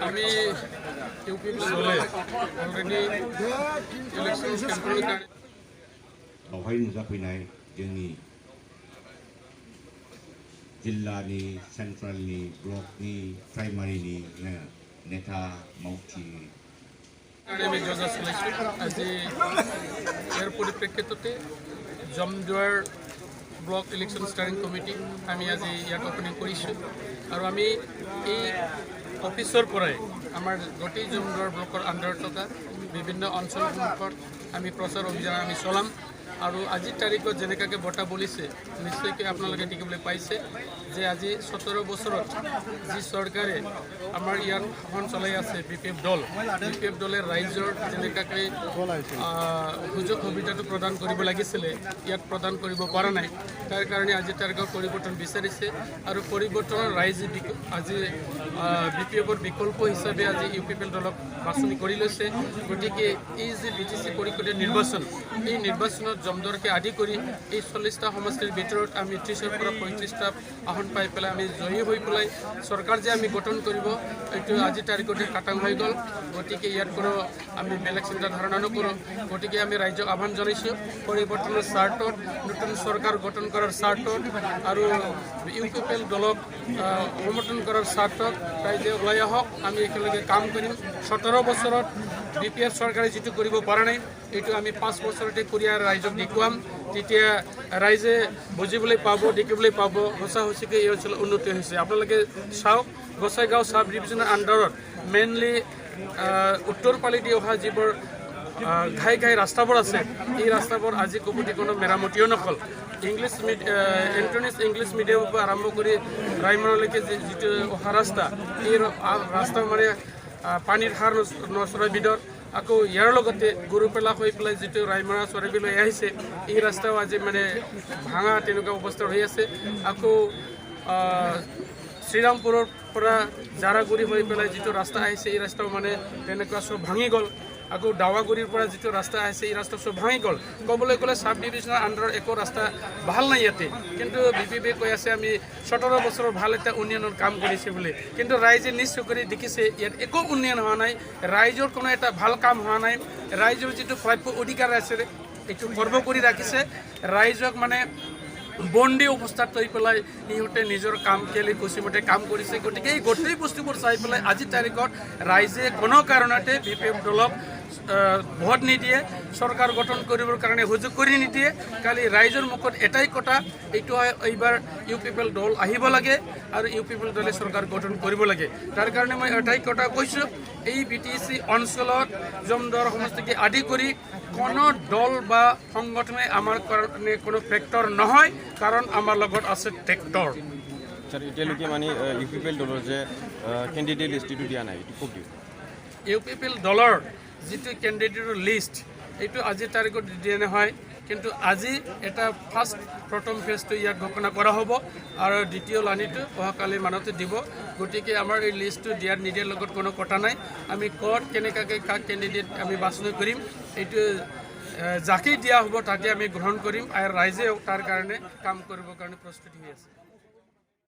আমি ইউপি দলে অলরেডि election campaign बेवहाय नुजाफैनाय जोंनि जिल्लानि सेन्ट्रेलनि ब्लकनि प्राइमारिनि नेता मावथि আমি জজা চলাইছোঁ আজি ইয়াৰ পৰিপ্ৰেক্ষিততে Jamduar block election steering committee আমি আজি ইয়াত অপেনিং কৰিছোঁ আৰু আমি এই অফিচৰ পৰাই আমাৰ গোটেই জমদুৱাৰ ব্লকৰ আণ্ডাৰত থকা বিভিন্ন অঞ্চলসমূহত আমি প্ৰচাৰ অভিযান আমি চলাম আৰু আজিৰ তাৰিখত যেনেকৈ বঁটা বলিছে নিশ্চয়কৈ আপোনালোকে দেখিবলৈ পাইছে যে আজি 17 বছৰত যি চৰকাৰে আমাৰ ইয়াত শাসন চলাই আছে বিপিএফ দলে ৰাইজৰ যেনেকৈ সুযোগ সুবিধাটো প্ৰদান কৰিব লাগিছিলে ইয়াত প্ৰদান কৰিব পৰা নাই তাৰ কাৰণে আজিৰ তাৰিখত পৰিৱৰ্তন বিচাৰিছে আৰু পৰিৱৰ্তনৰ ৰাইজে আজি বিপিএফৰ বিকল্প হিচাপে আজি ইউপিপিএল দলক বাছনি কৰি লৈছে গতিকে এই যে বিটিচি পৰিষদীয় নিৰ্বাচন এই নিৰ্বাচনত জমদুৱাৰকে আদি কৰি এই 40টা সমষ্টিৰ ভিতৰত আমি 30ৰ পৰা 35টা আসন পাই পেলাই আমি জয়ী হৈ পেলাই চৰকাৰ যে আমি গঠন কৰিব এইটো আজিৰ তাৰিখতে কাটাং হৈ গ'ল গতিকে ইয়াত কোনো আমি বেলেগ চিন্তা ধাৰণা নকৰোঁ গতিকে আমি ৰাইজক আহ্বান জনাইছোঁ পৰিৱৰ্তনৰ স্বাৰ্থত নতুন চৰকাৰ গঠন কৰাৰ স্বাৰ্থত আৰু ইউপিপিএল দলক সমৰ্থন কৰাৰ স্বাৰ্থত ৰাইজে ওলাই আহক আমি একেলগে কাম কৰিম 17 বছৰত বিপিএফ চৰকাৰে যিটো কৰিব পৰা নাই এইটো আমি 5 বছৰতে কৰি ৰাইজক দেখুৱাম তেতিয়া ৰাইজে বুজিবলৈ পাব দেখিবলৈ পাব সঁচা সঁচিকৈ এই অঞ্চলৰ উন্নতি হৈছে আপোনালোকে চাওক গোসাইগাঁও সাব ডিভিজনৰ আণ্ডাৰত মেইনলি উত্তৰ পালি দি অহা যিবোৰ ঘাই ৰাস্তাবোৰ আছে এই ৰাস্তাবোৰ আজি কমিটি কোনো মেৰামতিও নকল ইংলিছ এণ্ট্ৰেন্স ইংলিছ মিডিয়ামৰ পৰা আৰম্ভ কৰি ৰাইমনলৈকে যিটো অহা ৰাস্তা এই ৰাস্তা মানে পানীৰ সাৰ নচৰা বিধৰ আকৌ ইয়াৰ লগতে গৰুপেলা হৈ পেলাই যিটো ৰাইমনা চৰাইবিলৈ আহিছে এই ৰাস্তাও আজি মানে ভাঙা তেনেকুৱা অৱস্থাত হৈ আছে আকৌ শ্ৰীৰামপুৰৰ পৰা জাৰাগুৰি হৈ পেলাই যিটো ৰাস্তা আহিছে এই ৰাস্তাও মানে তেনেকুৱা চব ভাঙি গ'ল আকৌ দাৱাগুৰিৰ পৰা যিটো ৰাস্তা আহিছে এই ৰাস্তা চব ভাঙি গ'ল ক'বলৈ গ'লে সাব ডিভিজনৰ আণ্ডাৰত একো ৰাস্তা ভাল নাই ইয়াতে কিন্তু বিপিএফে কৈ আছে আমি 17 বছৰৰ ভাল এটা উন্নয়নৰ কাম কৰিছে বুলি কিন্তু ৰাইজে নিজ চকুৰে দেখিছে ইয়াত একো উন্নয়ন হোৱা নাই ৰাইজৰ কোনো এটা ভাল কাম হোৱা নাই ৰাইজৰ যিটো প্ৰাপ্য অধিকাৰ আছে এইটো খৰ্ব কৰি ৰাখিছে ৰাইজক মানে বন্দী অৱস্থাত থৈ পেলাই সিহঁতে নিজৰ কাম খেলি খুচিমতে কাম কৰিছে গতিকে এই গোটেই বস্তুবোৰ চাই পেলাই আজিৰ তাৰিখত ৰাইজে কোনো কাৰণতে বিপিএফ দলক ভোট নিদিয়ে চৰকাৰ গঠন কৰিবৰ কাৰণে সুযোগ কৰি নিদিয়ে কালি ৰাইজৰ মুখত এটাই কথা এইটো হয় এইবাৰ ইউপিপিএল দল আহিব লাগে আৰু ইউপিপিএল দলে চৰকাৰ গঠন কৰিব লাগে তাৰ কাৰণে মই এটাই কথা কৈছোঁ এই বিটিচি অঞ্চলত জমদুৱাৰ সমষ্টিকে আদি কৰি কোনো দল বা সংগঠনে আমাৰ কাৰণে কোনো ফেক্টৰ নহয় কাৰণ আমাৰ লগত আছে ট্ৰেক্টৰ স্যাৰ এতিয়ালৈকে মানে ইউপিপিএল দলৰ যে কেণ্ডিডেট লিষ্টটো দিয়া নাই এইটো ক'ব ইউপিপিএল দলৰ যিটো কেণ্ডিডেটৰ লিষ্ট এইটো আজিৰ তাৰিখত দিয়া নহয় কিন্তু আজি এটা প্ৰথম ফেজটো ইয়াত ঘোষণা কৰা হ'ব আৰু দ্বিতীয় লানিটো অহাকালি মানতে দিব গতিকে আমাৰ এই লিষ্টটো দিয়াৰ নিদিয়াৰ লগত কোনো কথা নাই আমি ক'ত কেনেকৈ কাক কেণ্ডিডেট আমি বাছনি কৰিম এইটো যাকেই দিয়া হ'ব তাকে আমি গ্ৰহণ কৰিম আৰু ৰাইজেও তাৰ কাৰণে কাম কৰিবৰ কাৰণে প্ৰস্তুত হৈ আছে